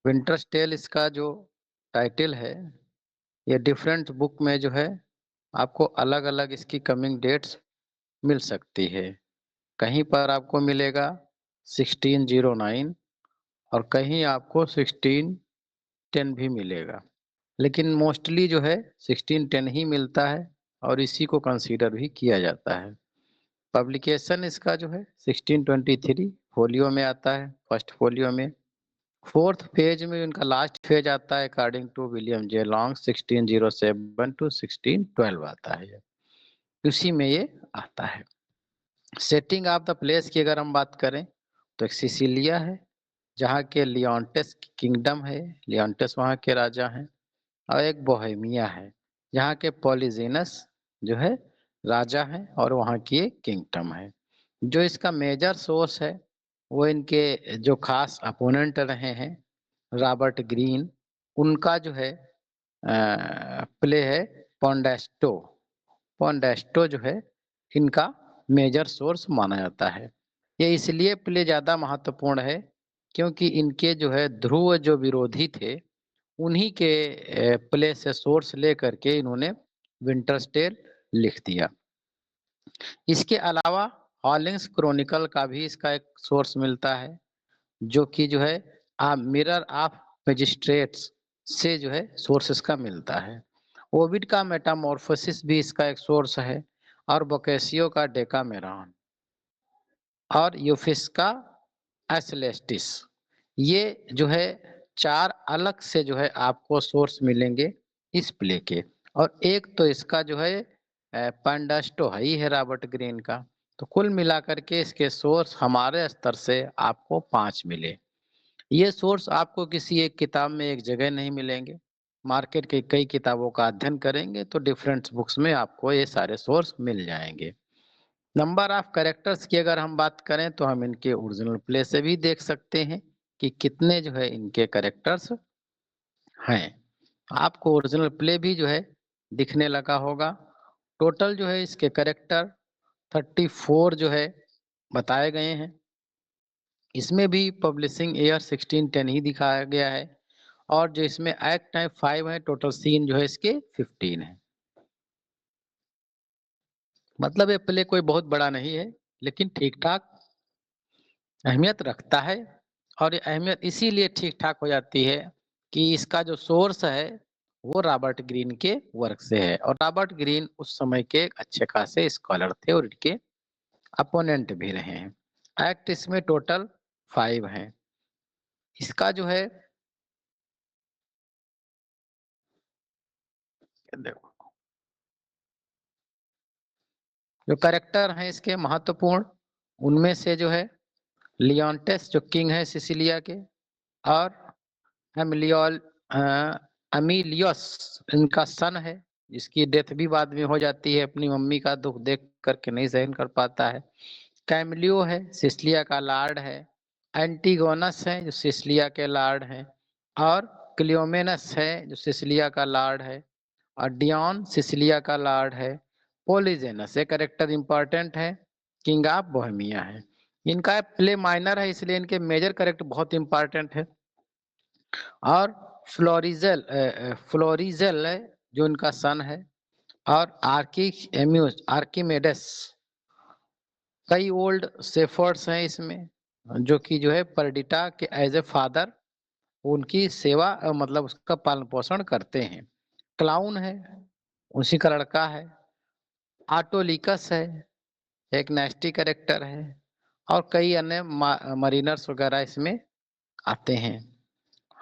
Winters tell इसका जो title है, ये डिफरेंट बुक में जो है आपको अलग-अलग इसकी कमिंग डेट्स मिल सकती है। कहीं पर आपको मिलेगा 1609 और कहीं आपको 1610 भी मिलेगा। लेकिन मोस्टली जो है 1610 ही मिलता है और इसी को कंसीडर भी किया जाता है। पब्लिकेशन इसका जो है 1623 फ़ोलियो में आता है, फर्स्ट फ़ोलियो में। 4th पेज में उनका लास्ट पेज आता है according to William J Long 1607 to 1612 आता है ये। उसी में ये आता है। सेटिंग ऑफ द प्लेस की अगर हम बात करें तो एक सिसिलिया है, जहाँ के लियोंटेस किंगडम है, लियोंटेस वहाँ के राजा हैं। और एक बोहेमिया है, जहाँ के पॉलीजेनस जो है राजा हैं और वहाँ की एक किंगडम है। जो इसका मेजर सोर्स है, वो इनके जो खास अपोनेंट रहे हैं, रॉबर्ट ग्रीन, उनका जो है प्ले है पोंडेस्टो। पोंडेस्टो जो है इनका मेजर सोर्स माना जाता है। ये इसलिए प्ले ज़्यादा महत्वपूर्ण है क्योंकि इनके जो है ध्रुव जो विरोधी थे, उन्हीं के प्ले से सोर्स लेकर के इन्होंने विंटर्स टेल लिख दिया। इसके अलावा हॉलिंग्स क्रॉनिकल का भी इसका एक सोर्स मिलता है, जो कि जो है मिरर ऑफ मैजिस्ट्रेट्स से जो है सोर्स इसका मिलता है। ओविड का मेटामॉर्फोसिस भी इसका एक सोर्स है और बोकेशियो का डेकामेरॉन और यूफिस्का एसलेस्टिस। ये जो है 4 अलग से जो है आपको सोर्स मिलेंगे इस प्ले के। और एक तो इसका जो है पेंडास्टो है ही है रॉबर्ट ग्रीन का। तो कुल मिलाकर के इसके सोर्स हमारे स्तर से आपको 5 मिले। ये सोर्स आपको किसी एक किताब में एक जगह नहीं मिलेंगे। मार्केट के कई किताबों का अध्ययन करेंगे तो डिफरेंट बुक्स में आपको ये सारे सोर्स मिल जाएँगे। नंबर ऑफ कैरेक्टर्स की अगर हम बात करें तो हम इनके ओरिजिनल प्ले से भी देख सकते हैं कि कितने जो है इनके कैरेक्टर्स हैं। आपको ओरिजिनल प्ले भी जो है दिखने लगा होगा। टोटल जो है इसके कैरेक्टर 34 जो है बताए गए हैं। इसमें भी पब्लिशिंग ईयर 1610 ही दिखाया गया है और जो इसमें एक्ट है 5 है, टोटल सीन जो है इसके 15 है। मतलब ये प्ले कोई बहुत बड़ा नहीं है, लेकिन ठीक-ठाक अहमियत रखता है और ये अहमियत इसीलिए ठीक-ठाक हो जाती है कि इसका जो सोर्स है, वो रॉबर्ट ग्रीन के वर्क से है और रॉबर्ट ग्रीन उस समय के अच्छे खासे स्कॉलर थे और इनके अपोनेंट भी रहे हैं। एक्ट इसमें टोटल 5 हैं। इसका जो है देखो, जो कैरेक्टर हैं इसके महत्वपूर्ण, उनमें से जो है लियोंटेस जो किंग है सिसिलिया के और एमिलियोल अमीलियोस इनका सन है, जिसकी डेथ भी बाद में हो जाती है, अपनी मम्मी का दुःख देख कर के नहीं सहन कर पाता है। कैमिलियो है, सिसिलिया का लॉर्ड है। एंटीगोनस है, जो सिसिलिया के लॉर्ड हैं और क्लियोमेनस है, जो सिसिलिया का लॉर्ड है और डियोन सिसिलिया का लॉर्ड है। पोलीजेनस ये कैरेक्टर इम्पोर्टेंट है, किंग ऑफ बोहेमिया है। इनका प्ले माइनर है, इसलिए इनके मेजर कैरेक्टर बहुत इम्पोर्टेंट है। और फ्लोरिजेल है, जो इनका सन है और आर्किमेडेस, कई ओल्ड शेफर्ड्स हैं इसमें, जो कि जो है परडिटा के एज ए फादर उनकी सेवा मतलब उसका पालन पोषण करते हैं। क्लाउन है, उसी का लड़का है। ऑटोलिकस है, एक नेस्टी कैरेक्टर है और कई अन्य मरीनर्स वगैरह इसमें आते हैं।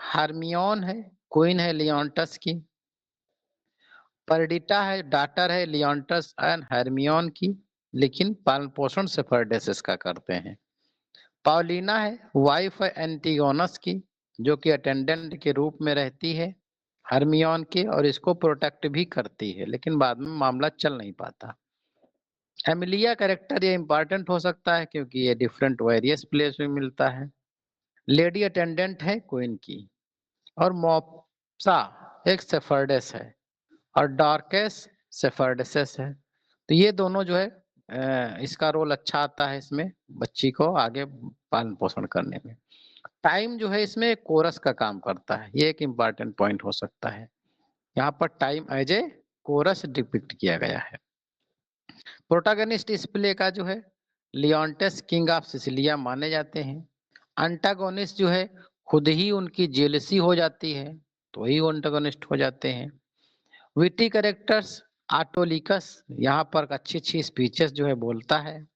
हार्मियोन है, क्वीन है लियोंटस की। परडिटा है, डॉटर है लियोंटस एंड हर्मियोन की, लेकिन पालन पोषण सेफर्डेसिस का करते हैं। पाउलिना है, वाइफ है एंटिगोनस की, जो कि अटेंडेंट के रूप में रहती है हर्मियोन के और इसको प्रोटेक्ट भी करती है, लेकिन बाद में मामला चल नहीं पाता। एमिलिया कैरेक्टर ये इंपॉर्टेंट हो सकता है क्योंकि ये डिफरेंट वेरियस प्लेस में मिलता है। लेडी अटेंडेंट है क्वीन की और मोप्सा एक सेफर्डेस है और डार्केस सेफर्डेसेस है। तो ये दोनों जो है इसका रोल अच्छा आता है इसमें बच्ची को आगे पालन पोषण करने में। टाइम जो है इसमें कोरस का काम करता है, ये एक इम्पोर्टेंट पॉइंट हो सकता है। यहाँ पर time as a chorus depict किया गया है। प्रोटैगनिस्ट इस प्ले का जो है लियोंटेस किंग ऑफ सिसिलिया माने जाते हैं। एंटागोनिस्ट जो है खुद ही उनकी जेलसी हो जाती है, तो ही वो एंटागोनिस्ट हो जाते हैं। विटी कैरेक्टर्स ऑटोलिकस यहाँ पर अच्छी-अच्छी स्पीचेस जो है बोलता है।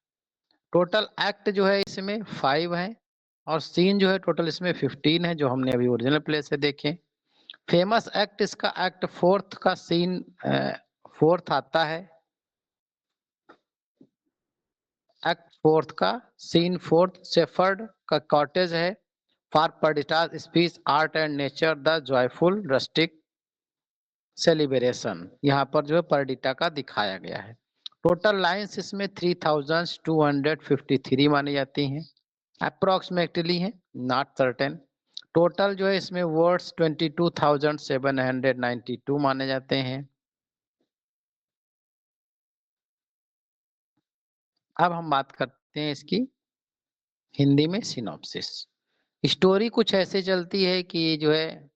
टोटल एक्ट जो है इसमें 5 है और सीन जो है टोटल इसमें 15 है, जो हमने अभी ओरिजिनल प्ले से देखे। फेमस एक्ट इसका एक्ट 4th का सीन 4th आता है। एक्ट 4th का सीन 4th शेफर्ड का कॉटेज है। For Perdita's speech art and nature the joyful rustic celebration, यहाँ पर जो है पर्डिटा का दिखाया गया है। टोटल लाइन्स इसमें 3253 मानी जाती हैं, अप्रोक्सीमेटली है, नॉट सर्टेन। टोटल जो है इसमें वर्ड्स 22,792 माने जाते हैं। अब हम बात करते हैं इसकी हिंदी में सिनॉप्सिस। स्टोरी कुछ ऐसे चलती है कि जो है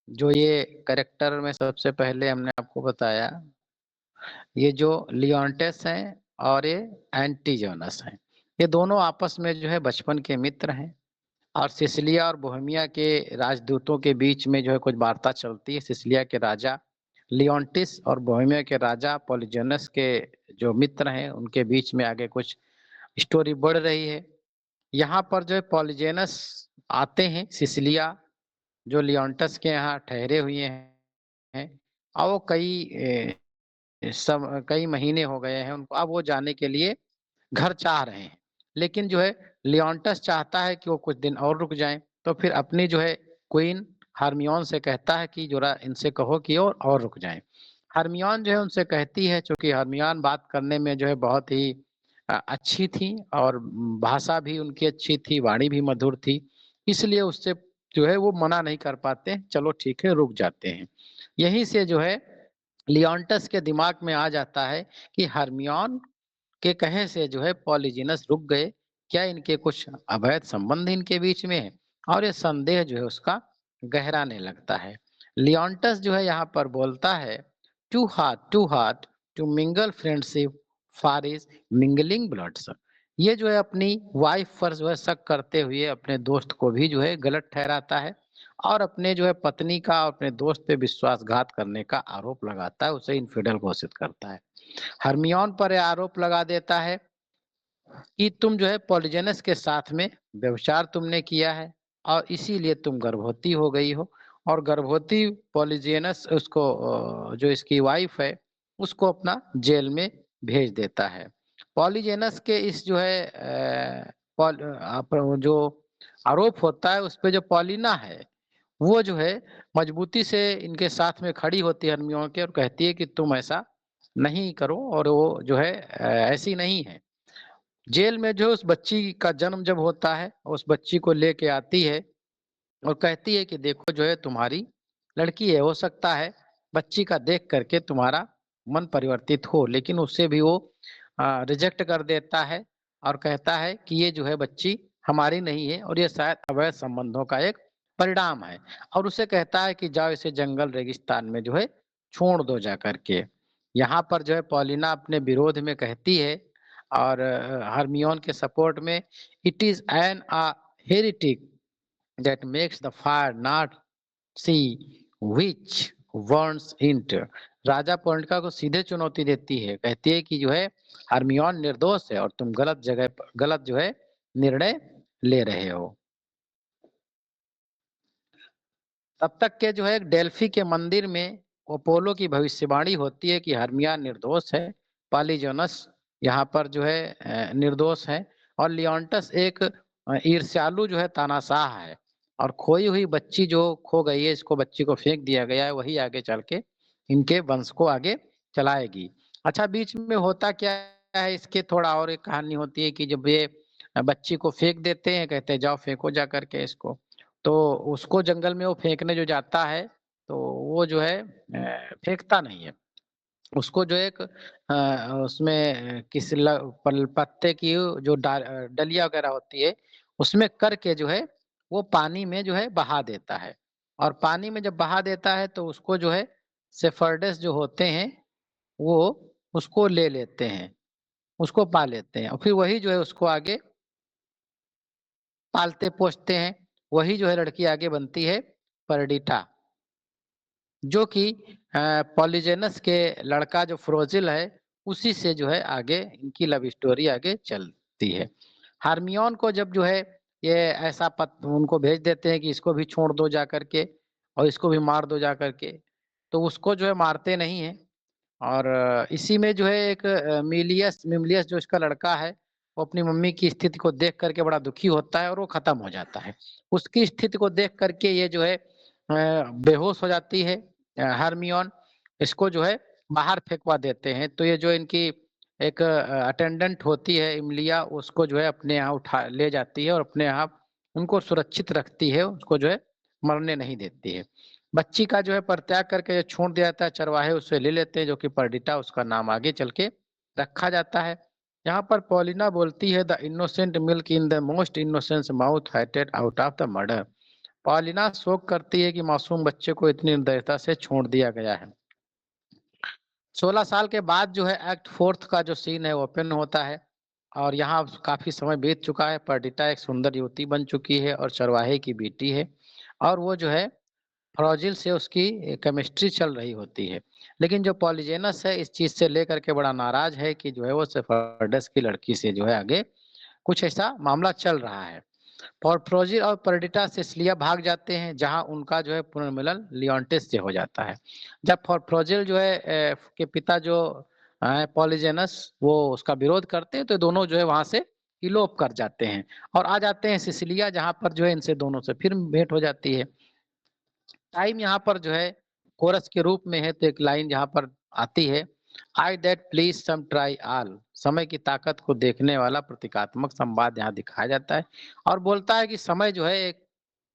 जो ये कैरेक्टर में सबसे पहले हमने आपको बताया, ये जो लियोंटेस हैं और ये एंटीजोनस हैं, ये दोनों आपस में जो है बचपन के मित्र हैं और सिसिलिया और बोहेमिया के राजदूतों के बीच में जो है कुछ वार्ता चलती है। सिसिलिया के राजा लियोंटिस और बोहेमिया के राजा पॉलीजेनस के जो मित्र हैं उनके बीच में आगे कुछ स्टोरी बढ़ रही है। यहाँ पर जो है पॉलीजेनस आते हैं सिसिलिया, जो लियोंटस के यहाँ ठहरे हुए हैं और वो कई महीने हो गए हैं उनको, अब वो जाने के लिए घर चाह रहे हैं। लेकिन जो है लियोंटस चाहता है कि वो कुछ दिन और रुक जाएं, तो फिर अपनी जो है क्वीन हरमियोन से कहता है कि जरा इनसे कहो कि और रुक जाएं। हरमियोन जो है उनसे कहती है, चूंकि हरमियोन बात करने में जो है बहुत ही अच्छी थी और भाषा भी उनकी अच्छी थी, वाणी भी मधुर थी, इसलिए उससे जो है वो मना नहीं कर पाते, चलो ठीक है रुक जाते हैं। यहीं से जो है लियोंटस के दिमाग में आ जाता है कि हरमियोन के कहे से जो है पॉलीजिनस रुक गए, क्या इनके कुछ अवैध संबंध इनके बीच में है, और ये संदेह जो है उसका गहराने लगता है। लियोंटस जो है यहाँ पर बोलता है, to heart to mingle friendship for is mingling bloods. ये जो है अपनी वाइफ पर जो है शक करते हुए अपने दोस्त को भी जो है गलत ठहराता है और अपने जो है पत्नी का और अपने दोस्त पे विश्वासघात करने का आरोप लगाता है, उसे इन्फिडल घोषित करता है। हरमियोन पर यह आरोप लगा देता है कि तुम जो है पॉलीजेनस के साथ में व्यभिचार तुमने किया है और इसीलिए तुम गर्भवती हो गई हो, और गर्भवती पॉलीजेनस उसको जो इसकी वाइफ है उसको अपना जेल में भेज देता है। पॉलीजेनस के इस जो है जो आरोप होता है उस पे जो पॉलिना है वो जो है मजबूती से इनके साथ में खड़ी होती है हरमियोन के और कहती है कि तुम ऐसा नहीं करो, और वो जो है ऐसी नहीं है। जेल में जो उस बच्ची का जन्म जब होता है, उस बच्ची को लेके आती है और कहती है कि देखो जो है तुम्हारी लड़की है, हो सकता है बच्ची का देख करके तुम्हारा मन परिवर्तित हो, लेकिन उससे भी वो रिजेक्ट कर देता है और कहता है कि ये जो है बच्ची हमारी नहीं है और ये शायद अवैध संबंधों का एक परिणाम है, और उसे कहता है कि जाओ इसे जंगल रेगिस्तान में जो है छोड़ दो जा करके। यहाँ पर जो है पॉलिना अपने विरोध में कहती है और हरमियोन के सपोर्ट में, it is an heretic that makes the fire not see which burns it। राजा पोलिका को सीधे चुनौती देती है, कहती है कि जो है हरमियोन निर्दोष है और तुम गलत जगह पर गलत जो है निर्णय ले रहे हो। तब तक के जो है डेल्फी के मंदिर में अपोलो की भविष्यवाणी होती है कि हर्मिया निर्दोष है, पॉलीजोनस यहाँ पर जो है निर्दोष है और लियोंटस एक ईर्ष्यालु जो है तानाशाह है, और खोई हुई बच्ची जो खो गई है, इसको बच्ची को फेंक दिया गया है, वही आगे चल के इनके वंश को आगे चलाएगी। अच्छा, बीच में होता क्या है, इसके थोड़ा और एक कहानी होती है कि जब ये बच्ची को फेंक देते हैं, कहते हैं जाओ फेंको जा करके इसको, तो उसको जंगल में वो फेंकने जो जाता है, तो वो जो है फेंकता नहीं है। उसको जो एक उसमें किसी पत्ते की जो डलिया वगैरह होती है, उसमें करके जो है वो पानी में जो है बहा देता है और पानी में जब बहा देता है तो उसको जो है शेफर्ड्स जो होते हैं वो उसको ले लेते हैं, उसको पा लेते हैं और फिर वही जो है उसको आगे पालते-पोसते हैं। वही जो है लड़की आगे बनती है परडिटा, जो कि पॉलीजेनस के लड़का जो फ्रोजिल है, उसी से जो है आगे इनकी लव स्टोरी आगे चलती है। हार्मियोन को जब जो है ये ऐसा पत उनको भेज देते हैं कि इसको भी छोड़ दो जा कर के और इसको भी मार दो जा कर के, तो उसको जो है मारते नहीं हैं और इसी में जो है एक मिलियस मिमलियस जो इसका लड़का है, वो अपनी मम्मी की स्थिति को देख कर के बड़ा दुखी होता है और वो खत्म हो जाता है। उसकी स्थिति को देख कर के ये जो है बेहोश हो जाती है हरमियोन, इसको जो है बाहर फेंकवा देते हैं। तो ये जो इनकी एक अटेंडेंट होती है इमलिया, उसको जो है अपने यहाँ उठा ले जाती है और अपने यहाँ उनको सुरक्षित रखती है, उसको जो है मरने नहीं देती है। बच्ची का जो है परित्याग करके छोड़ दिया जाता है, चरवाहे उसे ले लेते हैं जो कि परडिटा उसका नाम आगे चल के रखा जाता है। यहाँ पर पॉलिना बोलती है the innocent milk in the most innocence mouth heighted out of the murder. Paulina शोक करती है कि मासूम बच्चे को इतनी निर्दयता से छोड़ दिया गया है। 16 साल के बाद जो है एक्ट 4 का जो सीन है ओपन होता है और यहाँ काफ़ी समय बीत चुका है। परडिटा एक सुंदर युवती बन चुकी है और चरवाहे की बेटी है और वो जो है फ्रॉजिल से उसकी केमिस्ट्री चल रही होती है। लेकिन जो पॉलीजेनस है इस चीज़ से लेकर के बड़ा नाराज़ है कि जो है वो सेफर्डस की लड़की से जो है आगे कुछ ऐसा मामला चल रहा है। पोर्फ्रोजिल और परडिटा सिसिलिया भाग जाते हैं जहाँ उनका जो है पुनर्मिलन लियोंटिस से हो जाता है। जब पोर्फ्रोजिल जो है के पिता जो पॉलीजेनस वो उसका विरोध करते हैं तो दोनों जो है वहाँ से इलोप कर जाते हैं और आ जाते हैं सिसिलिया जहाँ पर जो है इनसे दोनों से फिर भेंट हो जाती है। टाइम यहाँ पर जो है कोरस के रूप में है तो एक लाइन यहाँ पर आती है I that please some try all. समय की ताकत को देखने वाला प्रतीकात्मक संवाद यहाँ दिखाया जाता है और बोलता है कि समय जो है एक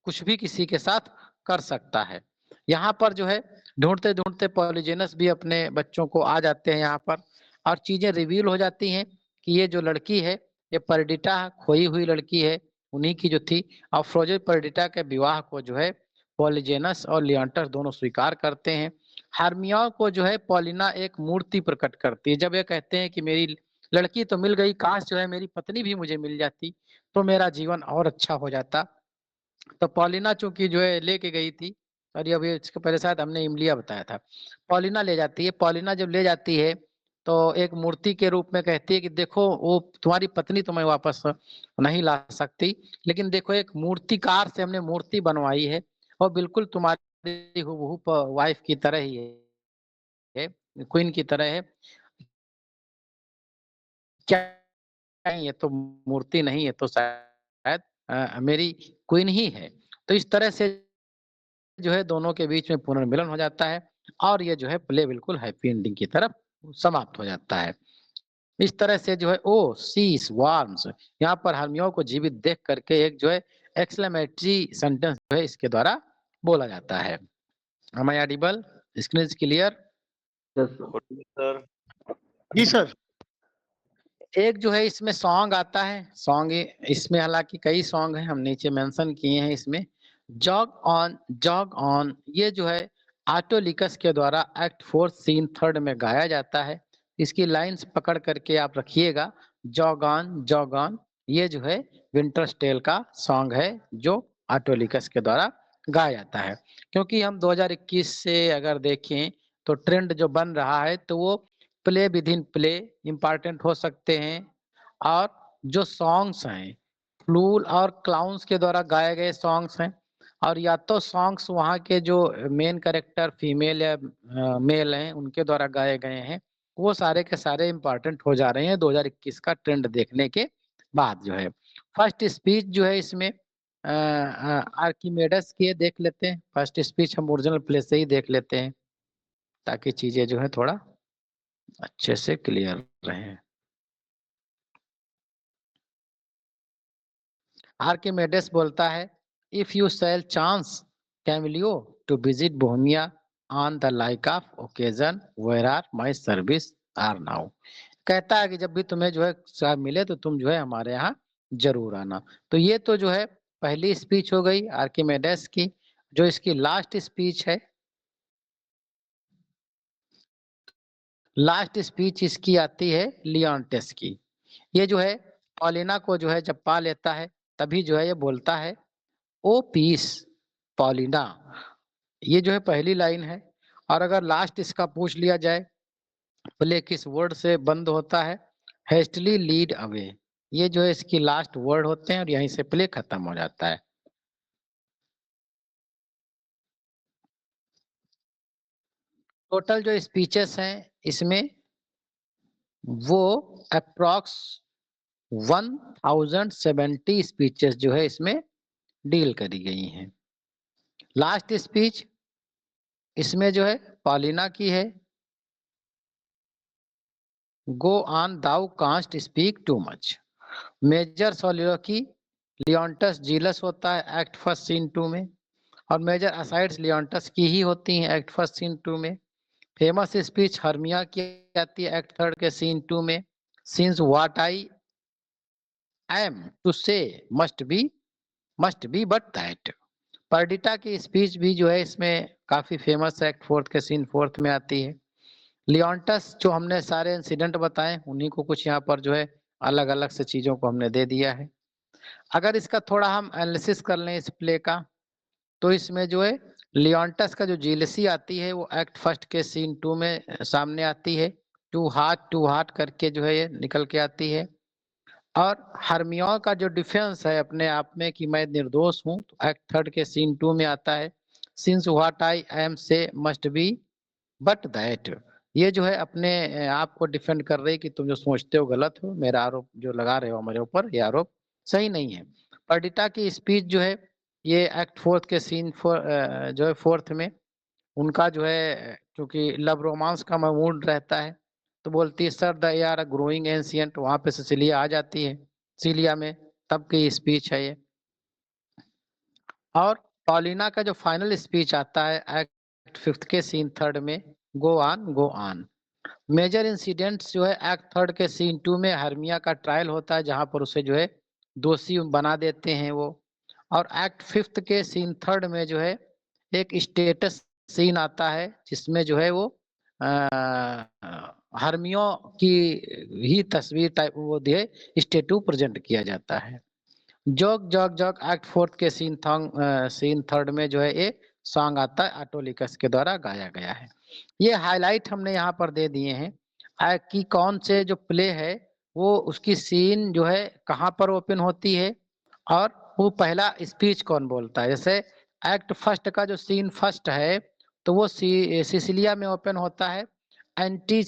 कुछ भी किसी के साथ कर सकता है। यहाँ पर जो है ढूंढते-ढूंढते पॉलीजेनस भी अपने बच्चों को आ जाते हैं यहाँ पर और चीजें रिवील हो जाती हैं कि ये जो लड़की है ये परडिटा खोई हुई लड़की है, उन्हीं की जो थी और फ्रोजे परडिटा के विवाह को जो है पॉलीजेनस और लियांटस दोनों स्वीकार करते हैं। हार्मिया को जो है पॉलिना एक मूर्ति प्रकट करती है। जब ये कहते हैं कि मेरी लड़की तो मिल गई, काश जो है मेरी पत्नी भी मुझे मिल जाती, तो मेरा जीवन और अच्छा हो जाता। तो पॉलिना चूँकि जो है लेके गई थी और ये अभी इसके पहले शायद हमने इमलिया बताया था। पॉलिना ले जाती है, पॉलिना जब ले जाती है, तो एक मूर्ति के रूप में कहती है कि देखो वो तुम्हारी पत्नी तो मैं वापस नहीं ला सकती, लेकिन देखो एक मूर्तिकार से हमने मूर्ति बनवाई है और बिल्कुल तुम्हारी हूबहू वाइफ की तरह ही है, क्वीन की तरह है। क्या ये तो मूर्ति नहीं है तो शायद मेरी क्वीन ही है। तो इस तरह से जो है दोनों के बीच में पुनर्मिलन हो जाता है और ये जो है प्ले बिल्कुल हैप्पी एंडिंग की तरफ समाप्त हो जाता है। इस तरह से जो है ओह शी स्वार्म्स यहाँ पर हर्मियों को जीवित देख करके एक जो है एक्सक्लेमेटरी सेंटेंस जो है इसके द्वारा बोला जाता है। Am I audible? Screen is clear? Sir. जी सर। एक जो है इसमें सॉन्ग आता है, सॉन्ग इसमें हालाँकि कई सॉन्ग हैं, हम नीचे मेंशन किए हैं इसमें। जॉग ऑन ये जो है ऑटोलिकस के द्वारा एक्ट 4 सीन 3 में गाया जाता है। इसकी लाइन्स पकड़ करके आप रखिएगा, जॉग ऑन ये जो है विंटर्स टेल का सॉन्ग है जो ऑटोलिकस के द्वारा गाया जाता है। क्योंकि हम 2021 से अगर देखें तो ट्रेंड जो बन रहा है तो वो प्ले विदिन प्ले इम्पोर्टेंट हो सकते हैं और जो सॉन्ग्स हैं फ्लूल और क्लाउन्स के द्वारा गाए गए सॉन्ग्स हैं और या तो सॉन्ग्स वहाँ के जो मेन कैरेक्टर फीमेल या मेल हैं उनके द्वारा गाए गए हैं, वो सारे के सारे इम्पोर्टेंट हो जा रहे हैं 2021 का ट्रेंड देखने के बाद जो है। फर्स्ट स्पीच जो है इसमें आर्किमेडस की देख लेते हैं। फर्स्ट स्पीच हम ओरिजिनल प्ले से ही देख लेते हैं ताकि चीजें जो है थोड़ा अच्छे से क्लियर रहे। आर्किमेडेस बोलता है if you shall chance Camillo to visit Bohemia on the like of occasion where are my service are now. कहता है कि जब भी तुम्हें जो है मिले तो तुम जो है हमारे यहाँ जरूर आना। तो ये तो जो है पहली स्पीच हो गई आर्किमेडेस की। जो इसकी लास्ट स्पीच है, लास्ट स्पीच इसकी आती है लियोंटेस की। ये जो है पॉलिना को जो है जब पा लेता है तभी जो है ये बोलता है, ओ पीस पॉलिना। ये जो है पहली लाइन है। और अगर लास्ट इसका पूछ लिया जाए, प्ले किस वर्ड से बंद होता है? Hastily lead away. ये जो है इसकी लास्ट वर्ड होते हैं और यहीं से प्ले खत्म हो जाता है। टोटल जो स्पीचेस हैं इसमें वो अप्रॉक्स 1070 स्पीचेस जो है इसमें डील करी गई हैं। लास्ट स्पीच इसमें जो है पॉलिना की है, go on thou canst speak too much. Major soliloquy Leontes jealous होता है एक्ट फर्स्ट सीन 2 में, और मेजर असाइड्स लियोंटस की ही होती हैं एक्ट फर्स्ट सीन 2 में। फेमस स्पीच हर्मिया की आती है एक्ट थर्ड के सीन 2 में, since what I am to say must be but that. Perdita की स्पीच भी जो है इसमें काफी फेमस है, एक्ट फोर्थ के सीन फोर्थ में आती है। लियोंटस जो हमने सारे इंसिडेंट बताए उन्हीं को कुछ यहाँ पर जो है अलग अलग से चीजों को हमने दे दिया है। अगर इसका थोड़ा हम एनालिसिस कर लें इस प्ले का, तो इसमें जो है लियोंटस का जो जीलसी आती है वो एक्ट फर्स्ट के सीन 2 में सामने आती है। टू हार्ट करके जो है ये निकल के आती है। और हरमियों का जो डिफेंस है अपने आप में कि मैं निर्दोष हूँ, तो एक्ट थर्ड के सीन 2 में आता है, सिंस व्हाट आई एम से मस्ट बी बट दैट। ये जो है अपने आप को डिफेंड कर रही कि तुम जो सोचते हो गलत हो, मेरा आरोप जो लगा रहे हो मेरे ऊपर ये आरोप सही नहीं है। पर्डिटा की स्पीच जो है ये एक्ट फोर्थ के सीन जो है फोर्थ में, उनका जो है क्योंकि लव रोमांस का मूड रहता है, तो बोलती है sir the are growing ancient, वहां पे सिसिलिया आ जाती है सिलिया में, तब की स्पीच है ये। और पॉलिना का जो फाइनल स्पीच आता है एक्ट फिफ्थ के सीन थर्ड में, गो ऑन। मेजर इंसिडेंट्स जो है एक्ट थर्ड के सीन 2 में हर्मिया का ट्रायल होता है, जहां पर उसे जो है दोषी बना देते हैं वो। और एक्ट फिफ्थ के सीन थर्ड में जो है एक स्टेटस सीन आता है, जिसमें जो है वो हर्मियों की ही तस्वीर टाइप वो दिए स्टेटू प्रेजेंट किया जाता है। Joke joke joke act fourth के सीन थर्ड में जो है ये सॉन्ग आता है, ऑटोलिकस के द्वारा गाया गया है। ये हाईलाइट हमने यहाँ पर दे दिए हैं कि कौन से जो प्ले है वो उसकी सीन जो है कहाँ पर ओपन होती है, और वो पहला स्पीच कौन बोलता है। जैसे एक्ट फर्स्ट का जो सीन फर्स्ट है तो वो सिसिलिया में ओपन होता है, एंटे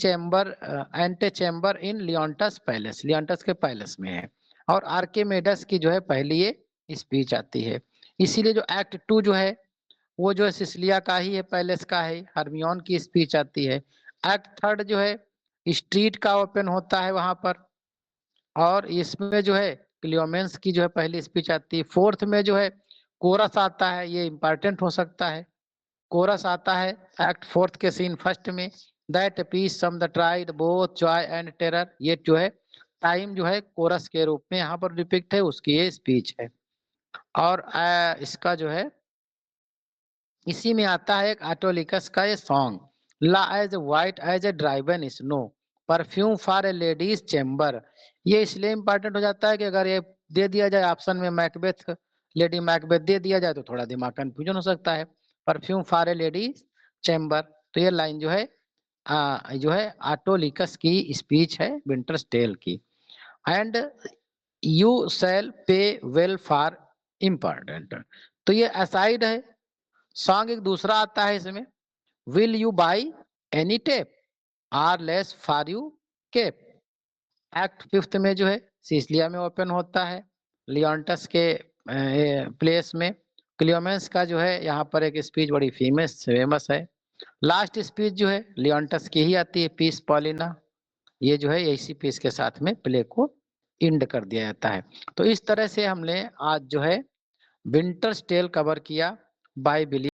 चेम्बर इन लियोंटस पैलेस, लियोंटस के पैलेस में है। और आर्किमेडस की जो है पहली ये स्पीच आती है। इसीलिए जो एक्ट 2 जो है वो जो है सिसिलिया का ही है, पैलेस का है, हर्मियोन की स्पीच आती है। एक्ट थर्ड जो है स्ट्रीट का ओपन होता है वहां पर, और इसमें जो है क्लियोमेंस की जो है पहली स्पीच आती है। फोर्थ में जो है कोरस आता है, ये इंपॉर्टेंट हो सकता है। कोरस आता है एक्ट फोर्थ के सीन फर्स्ट में, that peace some the tried both joy and terror. ये जो है टाइम जो है कोरस के रूप में यहाँ पर डिपिक्ट है, उसकी ये स्पीच है। और इसका जो है इसी में आता है एक ऑटोलिकस का ये song, lawn as white as a driven snow, perfume for a ladies chamber. ये इसलिए इंपॉर्टेंट हो जाता है कि अगर ये दे दिया जाए ऑप्शन में मैकबेथ, लेडी मैकबेथ दे दिया जाए तो थोड़ा दिमाग कंफ्यूजन हो सकता है। Perfume for a ladies chamber, तो ये लाइन जो है ऑटोलिकस की स्पीच है विंटर्स टेल की। एंड यू शैल पे वेल फॉर इम्पोर्टेंट, तो ये असाइड है। सॉन्ग एक दूसरा आता है इसमें, will you buy any tape or lace for you cape. Act fifth में जो है सिसिलिया में ओपन होता है, लियोंटस के प्लेस में। क्लियोमेंस का जो है यहाँ पर एक स्पीच बड़ी फेमस है। लास्ट स्पीच जो है लियोंटस की ही आती है, पीस पॉलिना। ये जो है इसी पीस के साथ में प्ले को इंड कर दिया जाता है। तो इस तरह से हमने आज जो है विंटर्स टेल कवर किया बाय बिली